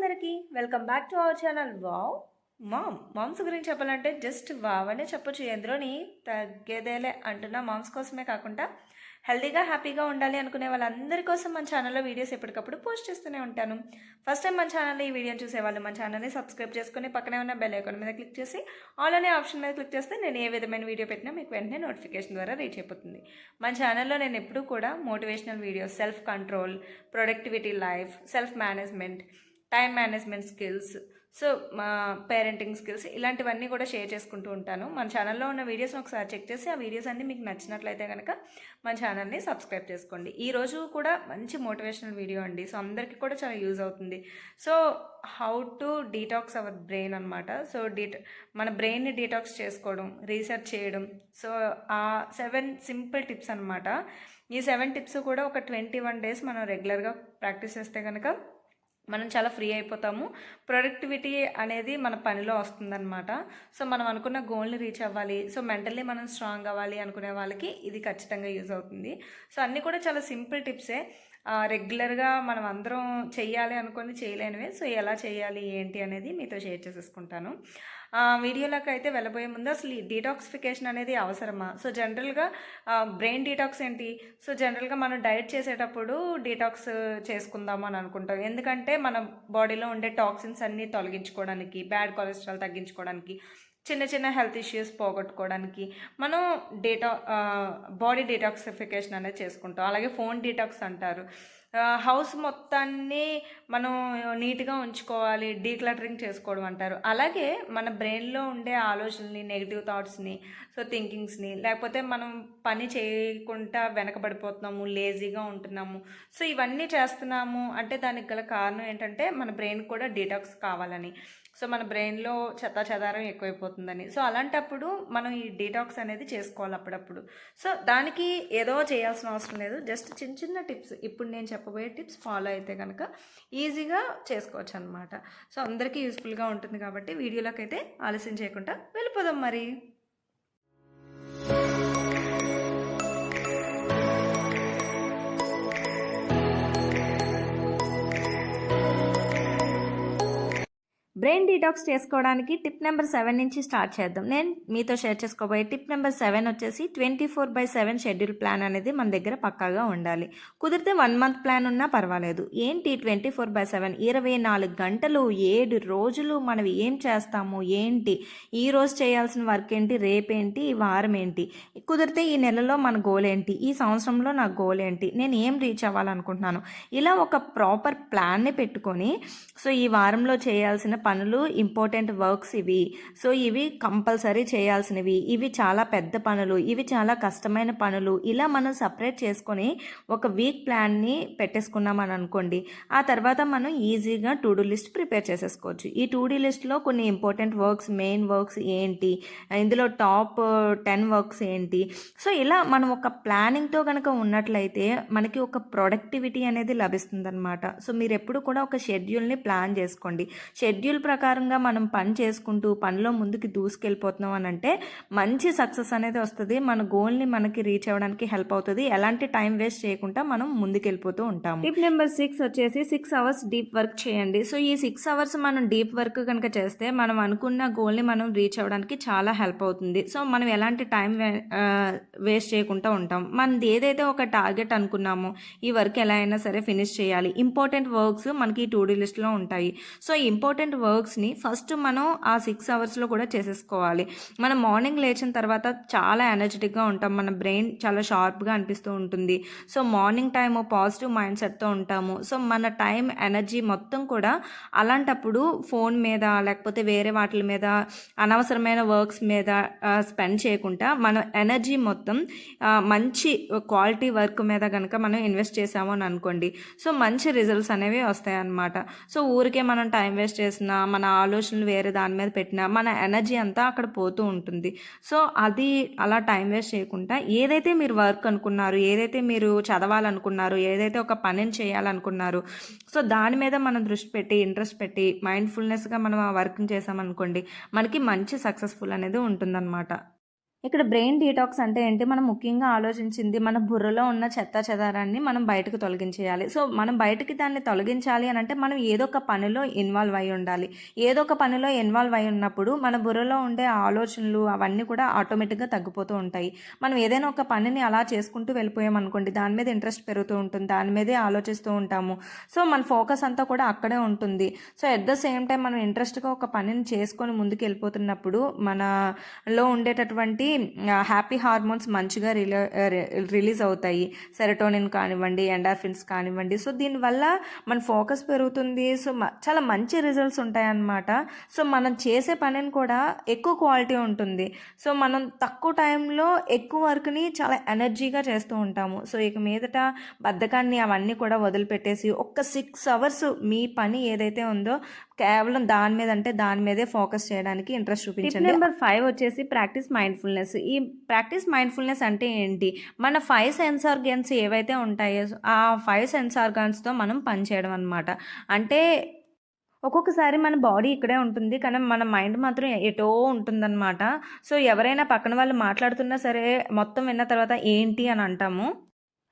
అందరికీ welcome back to our channel. Wow moms గురించి చెప్పాలంటే జస్ట్ వావ్ అనే చెప్పొచ్చు. ఎందులోని తగ్గేదేలే అంటున్నా. మామ్స్ కోసమే కాకుండా హెల్తీగా హ్యాపీగా ఉండాలి అనుకునే వాళ్ళందరి కోసం మన ఛానల్లో వీడియోస్ ఎప్పటికప్పుడు పోస్ట్ చేస్తూనే ఉంటాను. ఫస్ట్ టైం మన ఛానల్లో ఈ వీడియోని చూసేవాళ్ళు మన ఛానల్ని సబ్స్క్రైబ్ చేసుకుని పక్కనే ఉన్న బెల్ ఐకాన్ మీద క్లిక్ చేసి ఆల్ అనే ఆప్షన్ మీద క్లిక్ చేస్తే నేను ఏ విధమైన వీడియో పెట్టినా మీకు వెంటనే నోటిఫికేషన్ ద్వారా రీచ్ అయిపోతుంది. మన ఛానల్లో నేను ఎప్పుడూ కూడా motivational videos, self control, productivity, life, self management, time management skills, so మా పేరెంటింగ్ స్కిల్స్ ఇలాంటివన్నీ కూడా షేర్ చేసుకుంటూ ఉంటాను. మన ఛానల్లో ఉన్న వీడియోస్ని ఒకసారి చెక్ చేసి ఆ వీడియోస్ అన్నీ మీకు నచ్చినట్లయితే కనుక మన ఛానల్ని సబ్స్క్రైబ్ చేసుకోండి. ఈరోజు కూడా మంచి మోటివేషనల్ వీడియో అండి. సో అందరికీ కూడా చాలా యూజ్ అవుతుంది. So how to detox our brain అనమాట. సో మన బ్రెయిన్ని డీటాక్స్ చేసుకోవడం, రీసెర్చ్ చేయడం. సో ఆ 7 సింపుల్ టిప్స్ అనమాట. ఈ 7 టిప్స్ కూడా ఒక 21 days మనం రెగ్యులర్గా ప్రాక్టీస్ చేస్తే కనుక మనం చాలా ఫ్రీ అయిపోతాము. ప్రొడక్టివిటీ అనేది మన పనిలో వస్తుందన్నమాట. సో మనం అనుకున్న గోల్ని రీచ్ అవ్వాలి, సో మెంటల్లీ మనం స్ట్రాంగ్ అవ్వాలి అనుకునే వాళ్ళకి ఇది ఖచ్చితంగా యూజ్ అవుతుంది. సో అన్నీ కూడా చాలా సింపుల్ టిప్సే. రెగ్యులర్గా మనం అందరం చెయ్యాలి అనుకొని చేయలేనివే. సో ఎలా చేయాలి ఏంటి అనేది మీతో షేర్ చేసేసుకుంటాను. వీడియోలోకి అయితే వెళ్ళబోయే ముందు అసలు ఈ డీటాక్సిఫికేషన్ అనేది అవసరమా? సో జనరల్గా బ్రెయిన్ డీటాక్స్ ఏంటి? సో జనరల్గా మనం డైట్ చేసేటప్పుడు డీటాక్స్ చేసుకుందాము అని అనుకుంటాం. ఎందుకంటే మన బాడీలో ఉండే టాక్సిన్స్ అన్నీ తొలగించుకోవడానికి, బ్యాడ్ కొలెస్ట్రాల్ తగ్గించుకోవడానికి, చిన్న చిన్న హెల్త్ ఇష్యూస్ పోగొట్టుకోవడానికి మనం బాడీ డీటాక్సిఫికేషన్ అనేది చేసుకుంటాం. అలాగే ఫోన్ డీటాక్స్ అంటారు. హౌస్ మొత్తాన్ని మనం నీట్గా ఉంచుకోవాలి, డీక్లటరింగ్ చేసుకోవడం అంటారు. అలాగే మన బ్రెయిన్లో ఉండే ఆలోచనల్ని, నెగిటివ్ థాట్స్ని, సో థింకింగ్స్ని, లేకపోతే మనం పని చేయకుండా వెనకబడిపోతున్నాము, లేజీగా ఉంటున్నాము, సో ఇవన్నీ చేస్తున్నాము అంటే దానికి గల కారణం ఏంటంటే మన బ్రెయిన్ కూడా డీటాక్స్ కావాలని. సో మన బ్రెయిన్లో చెదారం ఎక్కువైపోతుందని. సో అలాంటప్పుడు మనం ఈ డీటాక్స్ అనేది చేసుకోవాలి అప్పుడప్పుడు. సో దానికి ఏదో చేయాల్సిన అవసరం లేదు. జస్ట్ చిన్న చిన్న టిప్స్, ఇప్పుడు నేను చెప్పబోయే టిప్స్ ఫాలో అయితే కనుక ఈజీగా చేసుకోవచ్చు అనమాట. సో అందరికీ యూస్ఫుల్గా ఉంటుంది కాబట్టి వీడియోలోకి అయితే ఆలస్యం చేయకుండా వెళ్ళిపోదాం మరి. బ్రెయిన్ డీటాక్స్ చేసుకోవడానికి టిప్ నెంబర్ 7 నుంచి స్టార్ట్ చేద్దాం. నేను మీతో షేర్ చేసుకోబోయే టిప్ నెంబర్ 7 వచ్చేసి 24/7 షెడ్యూల్ ప్లాన్ అనేది మన దగ్గర పక్కాగా ఉండాలి. కుదిరితే 1 month ప్లాన్ ఉన్నా పర్వాలేదు. ఏంటి 24/7? 24 గంటలు 7 రోజులు మనం ఏం చేస్తాము, ఏంటి ఈ రోజు చేయాల్సిన వర్క్ ఏంటి, రేపేంటి, ఈ వారం ఏంటి, కుదిరితే ఈ నెలలో మన గోల్ ఏంటి, ఈ సంవత్సరంలో నా గోల్ ఏంటి, నేను ఏం రీచ్ అవ్వాలనుకుంటున్నాను, ఇలా ఒక ప్రాపర్ ప్లాన్ని పెట్టుకొని సో ఈ వారంలో చేయాల్సిన పనులు, ఇంపార్టెంట్ వర్క్స్ ఇవి, సో ఇవి కంపల్సరీ చేయాల్సినవి, ఇవి చాలా పెద్ద పనులు, ఇవి చాలా కష్టమైన పనులు, ఇలా మనం సపరేట్ చేసుకొని ఒక వీక్ ప్లాన్ని పెట్టేసుకున్నామని అనుకోండి. ఆ తర్వాత మనం ఈజీగా టు డూ లిస్ట్ ప్రిపేర్ చేసేసుకోవచ్చు. ఈ టు డూ లిస్ట్లో కొన్ని ఇంపార్టెంట్ వర్క్స్, మెయిన్ వర్క్స్ ఏంటి, ఇందులో టాప్ 10 వర్క్స్ ఏంటి, సో ఇలా మనం ఒక ప్లానింగ్తో కనుక ఉన్నట్లయితే మనకి ఒక ప్రొడక్టివిటీ అనేది లభిస్తుంది అనమాట. సో మీరు ఎప్పుడు కూడా ఒక షెడ్యూల్ని ప్లాన్ చేసుకోండి. షెడ్యూల్ ప్రకారంగా మనం పని చేసుకుంటూ పనిలో ముందుకు దూసుకెళ్ళిపోతున్నాం అని అంటే మంచి సక్సెస్ అనేది వస్తుంది. మన గోల్ని మనకి రీచ్ అవ్వడానికి హెల్ప్ అవుతుంది. ఎలాంటి టైం వేస్ట్ చేయకుండా మనం ముందుకెళ్ళిపోతూ ఉంటాము. టిప్ నెంబర్ 6 వచ్చేసి 6 hours డీప్ వర్క్ చేయండి. సో ఈ 6 hours మనం డీప్ వర్క్ కనుక చేస్తే మనం అనుకున్న గోల్ని మనం రీచ్ అవ్వడానికి చాలా హెల్ప్ అవుతుంది. సో మనం ఎలాంటి టైం వేస్ట్ చేయకుండా ఉంటాం. మనది ఏదైతే ఒక టార్గెట్ అనుకున్నామో ఈ వర్క్ ఎలా అయినా సరే ఫినిష్ చేయాలి. ఇంపార్టెంట్ వర్క్స్ మనకి టు డూ లిస్ట్లో ఉంటాయి. సో ఇంపార్టెంట్ వర్క్స్ని ఫస్ట్ మనం ఆ 6 hours కూడా చేసేసుకోవాలి. మనం మార్నింగ్ లేచిన తర్వాత చాలా ఎనర్జెటిక్గా ఉంటాం, మన బ్రెయిన్ చాలా షార్ప్గా అనిపిస్తూ ఉంటుంది. So morning time positive mind సెట్తో ఉంటాము. సో మన టైం, ఎనర్జీ మొత్తం కూడా అలాంటప్పుడు ఫోన్ మీద లేకపోతే వేరే వాటి మీద, అనవసరమైన వర్క్స్ మీద స్పెండ్ చేయకుండా మన ఎనర్జీ మొత్తం మంచి క్వాలిటీ వర్క్ మీద కనుక మనం ఇన్వెస్ట్ చేసాము అని అనుకోండి, సో మంచి రిజల్ట్స్ అనేవి వస్తాయి అన్నమాట. సో ఊరికే మనం టైం వేస్ట్ చేసినా, మన ఆలోచనలు వేరే దాని మీద పెట్టినా మన ఎనర్జీ అంతా అక్కడ పోతూ ఉంటుంది. సో అది అలా టైం వేస్ట్ చేయకుండా ఏదైతే మీరు వర్క్ అనుకున్నారు, ఏదైతే మీరు చదవాలనుకున్నారు, ఏదైతే ఒక పనిని చేయాలనుకున్నారు, సో దాని మీద మనం దృష్టి పెట్టి, ఇంట్రెస్ట్ పెట్టి, మైండ్ఫుల్నెస్గా మనం ఆ వర్క్ని చేసామనుకోండి, మనకి మంచి సక్సెస్ఫుల్ అనేది ఉంటుందన్నమాట. ఇక్కడ బ్రెయిన్ డీటాక్స్ అంటే ఏంటి? మనం ముఖ్యంగా ఆలోచించింది మన బుర్రలో ఉన్న చెత్త చెదారాన్ని మనం బయటకు తొలగించేయాలి. సో మనం బయటకి దాన్ని తొలగించాలి అని అంటే మనం ఏదో ఒక పనిలో ఇన్వాల్వ్ అయి ఉండాలి. ఏదో ఒక పనిలో ఇన్వాల్వ్ అయి ఉన్నప్పుడు మన బుర్రలో ఉండే ఆలోచనలు అవన్నీ కూడా ఆటోమేటిక్గా తగ్గిపోతూ ఉంటాయి. మనం ఏదైనా ఒక పనిని అలా చేసుకుంటూ వెళ్ళిపోయామనుకోండి, దాని మీద ఇంట్రెస్ట్ పెరుగుతూ ఉంటుంది, దాని మీదే ఆలోచిస్తూ ఉంటాము. సో మన ఫోకస్ అంతా కూడా అక్కడే ఉంటుంది. So at the same time మనం ఇంట్రెస్ట్గా ఒక పనిని చేసుకొని ముందుకు వెళ్ళిపోతున్నప్పుడు మనలో ఉండేటటువంటి హ్యాపీ హార్మోన్స్ మంచిగా రిలీజ్ అవుతాయి. సెరటోనిన్ కానివ్వండి, ఎండార్ఫిన్స్ కానివ్వండి. సో దీనివల్ల మన ఫోకస్ పెరుగుతుంది. సో చాలా మంచి రిజల్ట్స్ ఉంటాయన్నమాట. సో మనం చేసే పనిని కూడా ఎక్కువ క్వాలిటీ ఉంటుంది. సో మనం తక్కువ టైంలో ఎక్కువ వర్క్ని చాలా ఎనర్జీగా చేస్తూ ఉంటాము. సో ఇక మీదట బద్ధకాన్ని అవన్నీ కూడా వదిలిపెట్టేసి ఒక్క 6 అవర్స్ మీ పని ఏదైతే ఉందో కేవలం దాని మీద అంటే దాని మీదే ఫోకస్ చేయడానికి ఇంట్రెస్ట్ చూపించండి. నెంబర్ 5 వచ్చేసి ప్రాక్టీస్ మైండ్ఫుల్నెస్. ఈ ప్రాక్టీస్ మైండ్ఫుల్నెస్ అంటే ఏంటి? మన 5 సెన్స్ ఆర్గాన్స్ ఏవైతే ఉంటాయో ఆ 5 సెన్స్ ఆర్గాన్స్తో మనం పనిచేయడం అనమాట. అంటే ఒక్కొక్కసారి మన బాడీ ఇక్కడే ఉంటుంది, కానీ మన మైండ్ మాత్రం ఎటో ఉంటుందన్నమాట. సో ఎవరైనా పక్కన వాళ్ళు మాట్లాడుతున్నా సరే మొత్తం విన్న తర్వాత ఏంటి అని అంటాము.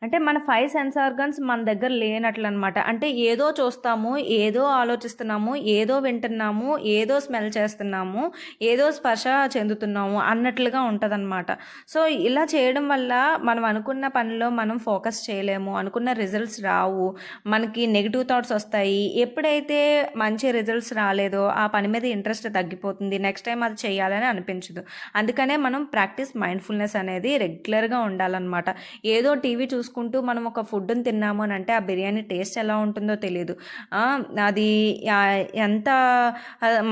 అంటే మన 5 సెన్స్ ఆర్గన్స్ మన దగ్గర లేనట్లు అనమాట. అంటే ఏదో చూస్తాము, ఏదో ఆలోచిస్తున్నాము, ఏదో వింటున్నాము, ఏదో స్మెల్ చేస్తున్నాము, ఏదో స్పర్శ చెందుతున్నాము అన్నట్లుగా ఉంటుందన్నమాట. సో ఇలా చేయడం వల్ల మనం అనుకున్న పనిలో మనం ఫోకస్ చేయలేము, అనుకున్న రిజల్ట్స్ రావు, మనకి నెగిటివ్ థాట్స్ వస్తాయి. ఎప్పుడైతే మంచి రిజల్ట్స్ రాలేదో ఆ పని మీద ఇంట్రెస్ట్ తగ్గిపోతుంది, నెక్స్ట్ టైం అది చేయాలని అనిపించదు. అందుకనే మనం ప్రాక్టీస్ మైండ్ఫుల్నెస్ అనేది రెగ్యులర్గా ఉండాలన్నమాట. ఏదో టీవీ చూసుకుంటూ మనం ఒక ఫుడ్ని తిన్నాము అని అంటే ఆ బిర్యానీ టేస్ట్ ఎలా ఉంటుందో తెలియదు, అది ఎంత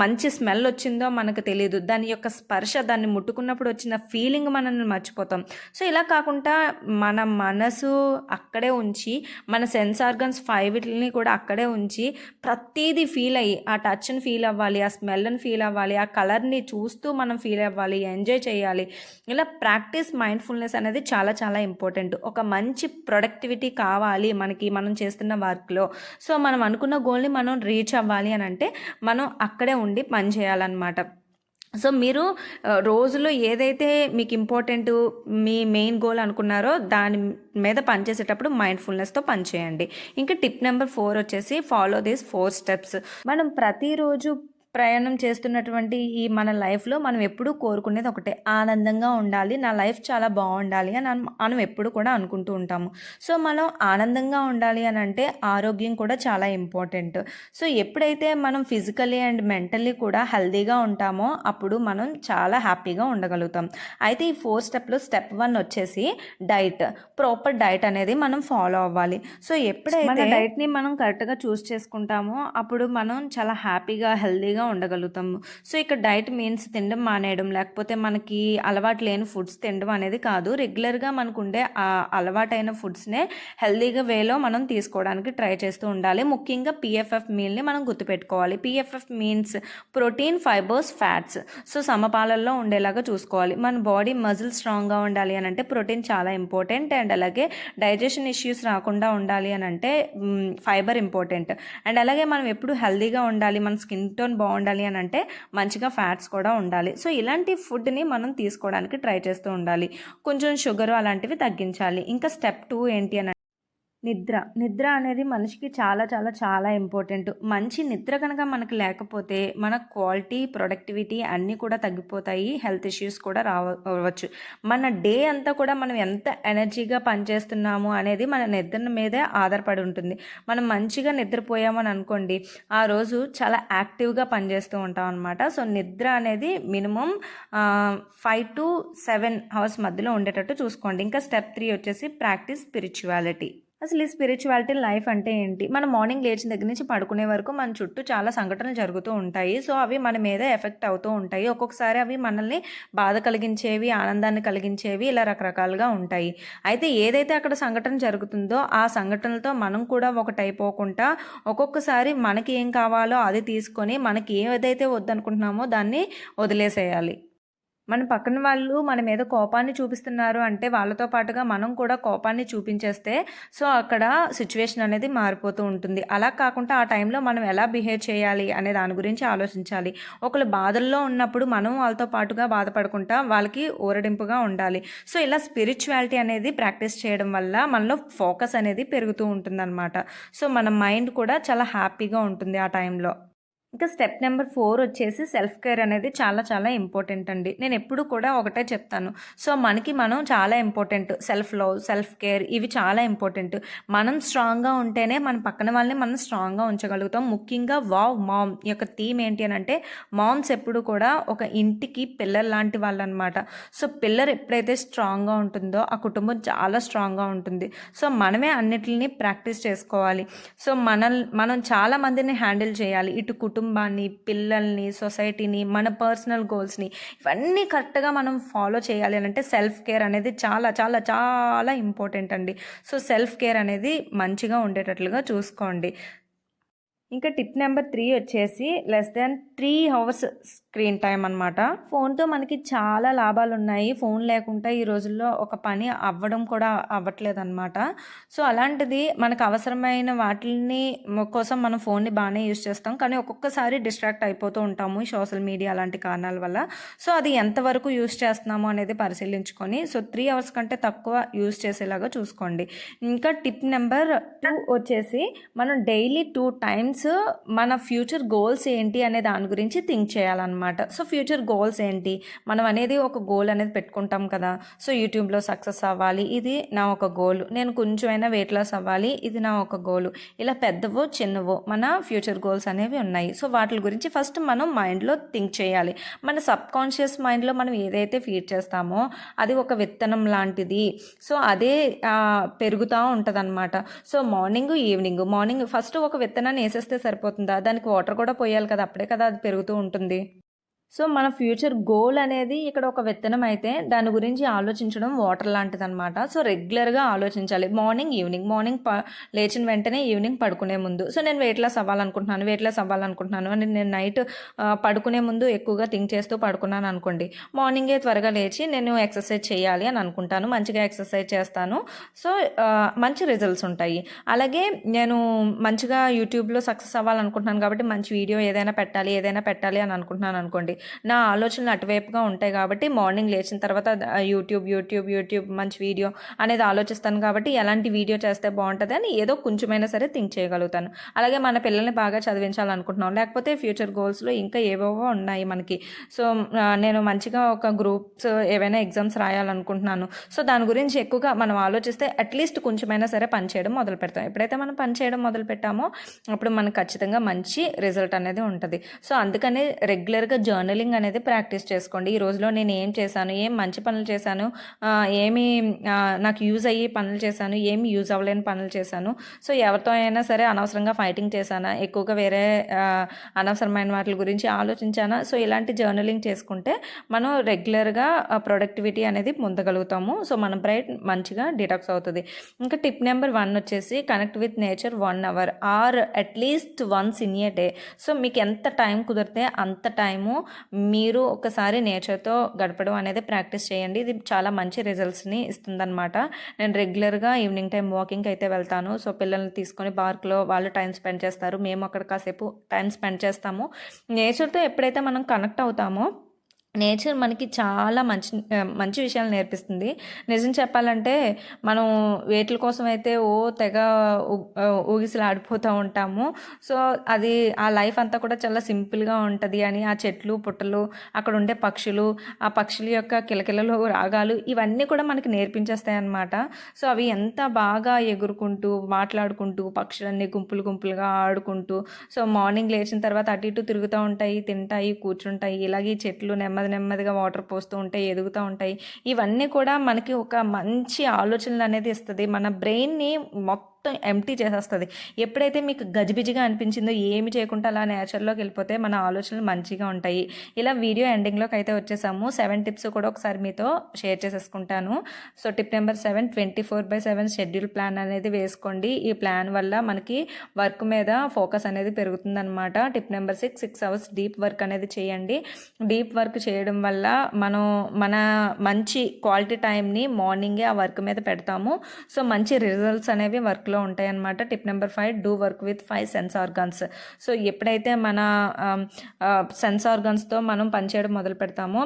మంచి స్మెల్ వచ్చిందో మనకు తెలియదు, దాని యొక్క స్పర్శ, దాన్ని ముట్టుకున్నప్పుడు వచ్చిన ఫీలింగ్ మనల్ని మర్చిపోతాం. సో ఇలా కాకుండా మన మనసు అక్కడే ఉంచి, మన సెన్స్ ఆర్గన్స్ 5ని కూడా అక్కడే ఉంచి ప్రతీది ఫీల్ అయ్యి, ఆ టచ్ని ఫీల్ అవ్వాలి, ఆ స్మెల్ని ఫీల్ అవ్వాలి, ఆ కలర్ని చూస్తూ మనం ఫీల్ అవ్వాలి, ఎంజాయ్ చేయాలి. ఇలా ప్రాక్టీస్ మైండ్ఫుల్నెస్ అనేది చాలా చాలా ఇంపార్టెంట్. ఒక మంచి ప్రొడక్టివిటీ కావాలి మనకి మనం చేస్తున్న వర్క్లో. సో మనం అనుకున్న గోల్ని మనం రీచ్ అవ్వాలి అని అంటే మనం అక్కడే ఉండి పని చేయాలన్నమాట. సో మీరు రోజులో ఏదైతే మీకు ఇంపార్టెంట్, మీ మెయిన్ గోల్ అనుకున్నారో దాని మీద పనిచేసేటప్పుడు మైండ్ఫుల్నెస్తో పనిచేయండి. ఇంకా టిప్ నెంబర్ 4 వచ్చేసి ఫాలో దీస్ 4 స్టెప్స్. మనం ప్రతిరోజు ప్రయాణం చేస్తున్నటువంటి ఈ మన లైఫ్లో మనం ఎప్పుడూ కోరుకునేది ఒకటే, ఆనందంగా ఉండాలి, నా లైఫ్ చాలా బాగుండాలి అని మనం ఎప్పుడు కూడా అనుకుంటూ ఉంటాము. సో మనం ఆనందంగా ఉండాలి అని అంటే ఆరోగ్యం కూడా చాలా ఇంపార్టెంట్. సో ఎప్పుడైతే మనం ఫిజికలీ అండ్ మెంటల్లీ కూడా హెల్తీగా ఉంటామో అప్పుడు మనం చాలా హ్యాపీగా ఉండగలుగుతాం. అయితే ఈ 4 స్టెప్లో స్టెప్ 1 వచ్చేసి డైట్. ప్రాపర్ డైట్ అనేది మనం ఫాలో అవ్వాలి. సో ఎప్పుడైతే మన డైట్ని మనం కరెక్ట్గా చూస్ చేసుకుంటామో అప్పుడు మనం చాలా హ్యాపీగా హెల్తీగా ఉండగలుగుతాము. సో ఇక్కడ డైట్ మీన్స్ తినడం మానేయడం, లేకపోతే మనకి అలవాటు లేని ఫుడ్స్ తినడం అనేది కాదు. రెగ్యులర్గా మనకు ఉండే ఆ అలవాటైన ఫుడ్స్నే హెల్తీగా వేలో మనం తీసుకోవడానికి ట్రై చేస్తూ ఉండాలి. ముఖ్యంగా పిఎఫ్ఎఫ్ మీల్ని మనం గుర్తుపెట్టుకోవాలి. PFF means protein, fibres, fats. So సమపాలల్లో ఉండేలాగా చూసుకోవాలి. మన బాడీ మజిల్ స్ట్రాంగ్గా ఉండాలి అని అంటే ప్రోటీన్ చాలా ఇంపార్టెంట్. అండ్ అలాగే డైజెషన్ ఇష్యూస్ రాకుండా ఉండాలి అని అంటే ఫైబర్ ఇంపార్టెంట్. అండ్ అలాగే మనం ఎప్పుడు హెల్తీగా ఉండాలి, మన స్కిన్ టోన్ బాగుండాలి అని అంటే మంచిగా ఫ్యాట్స్ కూడా ఉండాలి. సో ఇలాంటి ఫుడ్ని మనం తీసుకోవడానికి ట్రై చేస్తూ ఉండాలి. కొంచెం షుగర్ అలాంటివి తగ్గించాలి. ఇంకా స్టెప్ 2 ఏంటి అని నిద్ర అనేది మనిషికి చాలా చాలా చాలా ఇంపార్టెంట్. మంచి నిద్ర కనుక మనకు లేకపోతే మన క్వాలిటీ, ప్రొడక్టివిటీ అన్నీ కూడా తగ్గిపోతాయి, హెల్త్ ఇష్యూస్ కూడా రావచ్చు. మన డే అంతా కూడా మనం ఎంత ఎనర్జీగా పనిచేస్తున్నాము అనేది మన నిద్ర మీదే ఆధారపడి ఉంటుంది. మనం మంచిగా నిద్రపోయామని అనుకోండి, ఆ రోజు చాలా యాక్టివ్గా పనిచేస్తూ ఉంటాం అనమాట. సో నిద్ర అనేది మినిమం 5 to 7 అవర్స్ మధ్యలో ఉండేటట్టు చూసుకోండి. ఇంకా స్టెప్ 3 వచ్చేసి ప్రాక్టీస్ స్పిరిచువాలిటీ. అసలు ఈ స్పిరిచువాలిటీ లైఫ్ అంటే ఏంటి? మనం మార్నింగ్ లేచిన దగ్గర నుంచి పడుకునే వరకు మన చుట్టూ చాలా సంఘటనలు జరుగుతూ ఉంటాయి. సో అవి మన మీద ఎఫెక్ట్ అవుతూ ఉంటాయి. ఒక్కొక్కసారి అవి మనల్ని బాధ కలిగించేవి, ఆనందాన్ని కలిగించేవి, ఇలా రకరకాలుగా ఉంటాయి. అయితే ఏదైతే అక్కడ సంఘటన జరుగుతుందో ఆ సంఘటనలతో మనం కూడా ఒకటైపోకుండా ఒక్కొక్కసారి మనకి ఏం కావాలో అది తీసుకొని మనకి ఏదైతే వద్దనుకుంటున్నామో దాన్ని వదిలేసేయాలి. మన పక్కన వాళ్ళు మన మీద కోపాన్ని చూపిస్తున్నారు అంటే వాళ్ళతో పాటుగా మనం కూడా కోపాన్ని చూపించేస్తే సో అక్కడ సిచ్యువేషన్ అనేది మారిపోతూ ఉంటుంది. అలా కాకుండా ఆ టైంలో మనం ఎలా బిహేవ్ చేయాలి అనే దాని గురించి ఆలోచించాలి. ఒకళ్ళు బాధల్లో ఉన్నప్పుడు మనం వాళ్ళతో పాటుగా బాధపడకుండా వాళ్ళకి ఊరడింపుగా ఉండాలి. సో ఇలా స్పిరిచువాలిటీ అనేది ప్రాక్టీస్ చేయడం వల్ల మనలో ఫోకస్ అనేది పెరుగుతూ ఉంటుందన్నమాట. సో మన మైండ్ కూడా చాలా హ్యాపీగా ఉంటుంది ఆ టైంలో. ఇంకా స్టెప్ నెంబర్ 4 వచ్చేసి సెల్ఫ్ కేర్ అనేది చాలా చాలా ఇంపార్టెంట్ అండి. నేను ఎప్పుడు కూడా ఒకటే చెప్తాను. సో మనకి మనం చాలా important. Self love, self care ఇవి చాలా ఇంపార్టెంట్. మనం స్ట్రాంగ్గా ఉంటేనే మన పక్కన వాళ్ళని మనం స్ట్రాంగ్గా ఉంచగలుగుతాం. ముఖ్యంగా వావ్ మామ్ యొక్క థీమ్ ఏంటి అని అంటే మామ్స్ ఎప్పుడు కూడా ఒక ఇంటికి పిల్లలు లాంటి వాళ్ళు అనమాట. సో పిల్లలు ఎప్పుడైతే స్ట్రాంగ్గా ఉంటుందో ఆ కుటుంబం చాలా స్ట్రాంగ్గా ఉంటుంది. సో మనమే అన్నిటిని ప్రాక్టీస్ చేసుకోవాలి. సో మనం చాలా మందిని హ్యాండిల్ చేయాలి. ఇటు కుటుంబాన్ని, పిల్లల్ని, సొసైటీని, మన పర్సనల్ గోల్స్ని ఇవన్నీ కరెక్ట్గా మనం ఫాలో చేయాలి అని అంటే సెల్ఫ్ కేర్ అనేది చాలా చాలా చాలా ఇంపార్టెంట్ అండి. సో సెల్ఫ్ కేర్ అనేది మంచిగా ఉండేటట్లుగా చూసుకోండి. ఇంకా టిప్ నెంబర్ 3 వచ్చేసి less than 3 hours screen time అనమాట. ఫోన్తో మనకి చాలా లాభాలు ఉన్నాయి. ఫోన్ లేకుండా ఈ రోజుల్లో ఒక పని అవ్వడం కూడా అవ్వట్లేదు అనమాట. సో అలాంటిది మనకు అవసరమైన వాటిని కోసం మనం ఫోన్ని బాగానే యూజ్ చేస్తాం. కానీ ఒక్కొక్కసారి డిస్ట్రాక్ట్ అయిపోతూ ఉంటాము ఈ సోషల్ మీడియా అలాంటి కారణాల వల్ల. సో అది ఎంతవరకు యూజ్ చేస్తున్నాము అనేది పరిశీలించుకొని సో 3 అవర్స్ కంటే తక్కువ యూజ్ చేసేలాగా చూసుకోండి. ఇంకా టిప్ నెంబర్ 2 వచ్చేసి మనం డైలీ 2 టైమ్స్ మన ఫ్యూచర్ గోల్స్ ఏంటి అనే దాని గురించి థింక్ చేయాలన్నమాట. సో ఫ్యూచర్ గోల్స్ ఏంటి, మనం అనేది ఒక గోల్ అనేది పెట్టుకుంటాం కదా. సో యూట్యూబ్లో సక్సెస్ అవ్వాలి, ఇది నా ఒక గోల్. నేను కొంచెమైనా వెయిట్ లాస్ అవ్వాలి, ఇది నా ఒక గోల్. ఇలా పెద్దవో చిన్నవో మన ఫ్యూచర్ గోల్స్ అనేవి ఉన్నాయి. సో వాటి గురించి ఫస్ట్ మనం మైండ్లో థింక్ చేయాలి. మన సబ్ కాన్షియస్ మైండ్లో మనం ఏదైతే ఫీడ్ చేస్తామో అది ఒక విత్తనం లాంటిది. సో అదే పెరుగుతూ ఉంటుంది అనమాట. సో మార్నింగ్ ఫస్ట్ ఒక విత్తనాన్ని వేసేస్తే సరిపోతుందా, దానికి వాటర్ కూడా పోయాలి కదా, అప్పుడే కదా అది పెరుగుతూ ఉంటుంది. సో మన ఫ్యూచర్ గోల్ అనేది ఇక్కడ ఒక విత్తనం అయితే దాని గురించి ఆలోచించడం వాటర్ లాంటిది అనమాట. సో రెగ్యులర్గా ఆలోచించాలి. మార్నింగ్ లేచిన వెంటనే ఈవినింగ్ పడుకునే ముందు సో నేను వెయిట్ లాస్ అవ్వాలనుకుంటున్నాను అని నేను నైట్ పడుకునే ముందు ఎక్కువగా థింక్ చేస్తూ పడుకున్నాను అనుకోండి, మార్నింగే త్వరగా లేచి నేను ఎక్సర్సైజ్ చేయాలి అని అనుకుంటాను, మంచిగా ఎక్సర్సైజ్ చేస్తాను. సో మంచి రిజల్ట్స్ ఉంటాయి. అలాగే నేను మంచిగా యూట్యూబ్లో సక్సెస్ అవ్వాలనుకుంటున్నాను కాబట్టి మంచి వీడియో ఏదైనా పెట్టాలి అని అనుకుంటున్నాను అనుకోండి, నా ఆలోచనలు అటువైపుగా ఉంటాయి కాబట్టి మార్నింగ్ లేచిన తర్వాత యూట్యూబ్ మంచి వీడియో అనేది ఆలోచిస్తాను కాబట్టి ఎలాంటి వీడియో చేస్తే బాగుంటుంది అని ఏదో కొంచెమైనా సరే థింక్ చేయగలుగుతాను. అలాగే మన పిల్లల్ని బాగా చదివించాలనుకుంటున్నాం, లేకపోతే ఫ్యూచర్ గోల్స్లో ఇంకా ఏవేవో ఉన్నాయి మనకి. సో నేను మంచిగా ఒక గ్రూప్స్ ఏవైనా ఎగ్జామ్స్ రాయాలనుకుంటున్నాను. సో దాని గురించి ఎక్కువగా మనం ఆలోచిస్తే అట్లీస్ట్ కొంచెమైనా సరే పని చేయడం మొదలు పెడతాం. ఎప్పుడైతే మనం పని చేయడం మొదలు పెట్టామో అప్పుడు మనకు ఖచ్చితంగా మంచి రిజల్ట్ అనేది ఉంటుంది. సో అందుకనే రెగ్యులర్గా జర్నలింగ్ అనేది ప్రాక్టీస్ చేసుకోండి. ఈ రోజులో నేను ఏం చేశాను, ఏం మంచి పనులు చేశాను, ఏమి నాకు యూజ్ అయ్యే పనులు చేశాను, ఏమి యూజ్ అవ్వలేని పనులు చేశాను, సో ఎవరితో అయినా సరే అనవసరంగా ఫైటింగ్ చేశానా, ఎక్కువగా వేరే అనవసరమైన వాటి గురించి ఆలోచించానా. సో ఇలాంటి జర్నలింగ్ చేసుకుంటే మనం రెగ్యులర్గా ప్రొడక్టివిటీ అనేది పొందగలుగుతాము. సో మన బ్రెయిన్ మంచిగా డిటాక్స్ అవుతుంది. ఇంకా టిప్ నెంబర్ 1 వచ్చేసి connect with nature 1 hour or at least once in a day. So మీకు ఎంత టైం కుదిరితే అంత టైము మీరు ఒకసారి నేచర్తో గడపడం అనేది ప్రాక్టీస్ చేయండి. ఇది చాలా మంచి రిజల్ట్స్ని ఇస్తుందన్నమాట. నేను రెగ్యులర్గా ఈవినింగ్ టైం వాకింగ్కి అయితే వెళ్తాను. సో పిల్లల్ని తీసుకొని పార్క్లో వాళ్ళు టైం స్పెండ్ చేస్తారు, మేము అక్కడ కాసేపు టైం స్పెండ్ చేస్తాము. నేచర్తో ఎప్పుడైతే మనం కనెక్ట్ అవుతామో నేచర్ మనకి చాలా మంచి విషయాలు నేర్పిస్తుంది. నిజం చెప్పాలంటే మనం వేట్ల కోసం అయితే తెగ ఊగిసలాడిపోతూ ఉంటాము. సో అది ఆ లైఫ్ అంతా కూడా చాలా సింపుల్గా ఉంటుంది అని ఆ చెట్లు పుట్టలు అక్కడ ఉండే పక్షులు ఆ పక్షుల యొక్క కిలకిలలు రాగాలు ఇవన్నీ కూడా మనకి నేర్పించేస్తాయి అన్నమాట. సో అవి ఎంత బాగా ఎగురుకుంటూ మాట్లాడుకుంటూ పక్షులన్నీ గుంపులుగా ఆడుకుంటూ సో మార్నింగ్ లేచిన తర్వాత అటు ఇటు తిరుగుతూ ఉంటాయి, తింటాయి, కూర్చుంటాయి. ఇలాగే చెట్లు నెమ్మదిగా వాటర్ పోస్తూ ఉంటాయి, ఎదుగుతూ ఉంటాయి. ఇవన్నీ కూడా మనకి ఒక మంచి ఆలోచనలు అనేది ఇస్తుంది. మన బ్రెయిన్ని మొత్తం ఎంప్టీ చేసేస్తుంది. ఎప్పుడైతే మీకు గజిబిజిగా అనిపించిందో ఏమి చేయకుండా అలా నేచర్లోకి వెళ్ళిపోతే మన ఆలోచనలు మంచిగా ఉంటాయి. ఇలా వీడియో ఎండింగ్లోకి అయితే వచ్చేసాము. 7 టిప్స్ కూడా ఒకసారి మీతో షేర్ చేసేసుకుంటాను. So tip number 7, 24/7 schedule plan అనేది వేసుకోండి. ఈ ప్లాన్ వల్ల మనకి వర్క్ మీద ఫోకస్ అనేది పెరుగుతుందన్నమాట. Tip number 6 hours deep work అనేది చేయండి. డీప్ వర్క్ చేయడం వల్ల మనం మన మంచి క్వాలిటీ టైంని మార్నింగే ఆ వర్క్ మీద పెడతాము. సో మంచి రిజల్ట్స్ అనేవి వర్క్లో ఉంటాయి అన్నమాట. Tip number 5, do work with 5 sense organs. So ఎప్పుడైతే మన సెన్స్ ఆర్గాన్స్తో మనం పనిచేయడం మొదలు పెడతామో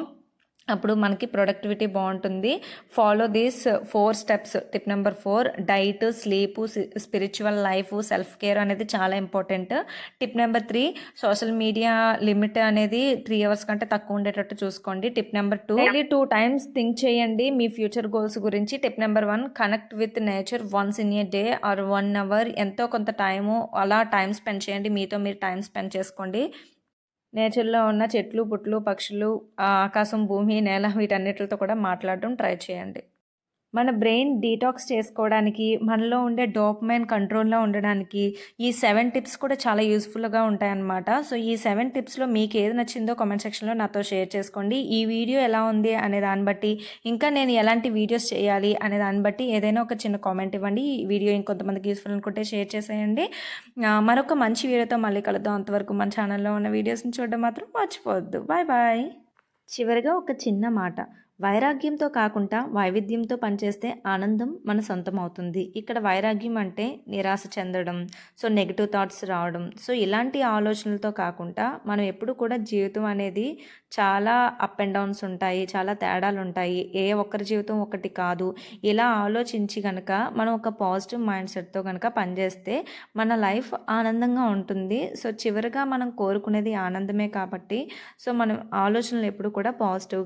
అప్పుడు మనకి ప్రొడక్టివిటీ బాగుంటుంది. Follow these 4 steps. Tip number 4, diet, sleep, spiritual life, self care అనేది చాలా important. Tip number 3, social media limit అనేది 3 అవర్స్ కంటే తక్కువ ఉండేటట్టు చూసుకోండి. Tip number 2, daily 2 times think చేయండి మీ ఫ్యూచర్ గోల్స్ గురించి. Tip number 1, connect with nature once in a day or 1 hour. ఎంతో కొంత టైము అలా టైం స్పెండ్ చేయండి. మీతో మీరు టైం స్పెండ్ చేసుకోండి. నేచర్లో ఉన్న చెట్లు, పుట్లు, పక్షులు, ఆకాశం, భూమి, నేల వీటన్నిటితో కూడా మాట్లాడడం ట్రై చేయండి. మన బ్రెయిన్ డీటాక్స్ చేసుకోవడానికి, మనలో ఉండే డోపమైన్ కంట్రోల్లో ఉండడానికి ఈ 7 టిప్స్ కూడా చాలా యూస్ఫుల్గా ఉంటాయన్నమాట. సో ఈ 7 టిప్స్లో మీకు ఏది నచ్చిందో కామెంట్ సెక్షన్లో నాతో షేర్ చేసుకోండి. ఈ వీడియో ఎలా ఉంది అనే దాన్ని బట్టి, ఇంకా నేను ఎలాంటి వీడియోస్ చేయాలి అనే దాన్ని బట్టి ఏదైనా ఒక చిన్న కామెంట్ ఇవ్వండి. ఈ వీడియో ఇంకొంతమందికి యూస్ఫుల్ అనుకుంటే షేర్ చేసేయండి. మరొక మంచి వీడియోతో మళ్ళీ కలుద్దాం. అంతవరకు మన ఛానల్లో ఉన్న వీడియోస్ని చూడడం మాత్రం మర్చిపోవద్దు. Bye bye. చివరిగా ఒక చిన్న మాట. వైరాగ్యంతో కాకుండా వైవిధ్యంతో పనిచేస్తే ఆనందం మన సొంతం అవుతుంది. ఇక్కడ వైరాగ్యం అంటే నిరాశ చెందడం, సో నెగిటివ్ థాట్స్ రావడం, సో ఇలాంటి ఆలోచనలతో కాకుండా మనం ఎప్పుడు కూడా జీవితం అనేది చాలా అప్ అండ్ డౌన్స్ ఉంటాయి, చాలా తేడాలు ఉంటాయి. ఏ ఒక్కరి జీవితం ఒకటి కాదు. ఇలా ఆలోచించి కనుక మనం ఒక పాజిటివ్ మైండ్ సెట్తో కనుక పనిచేస్తే మన లైఫ్ ఆనందంగా ఉంటుంది. సో చివరిగా మనం కోరుకునేది ఆనందమే కాబట్టి సో మనం ఆలోచనలు ఎప్పుడు కూడా పాజిటివ్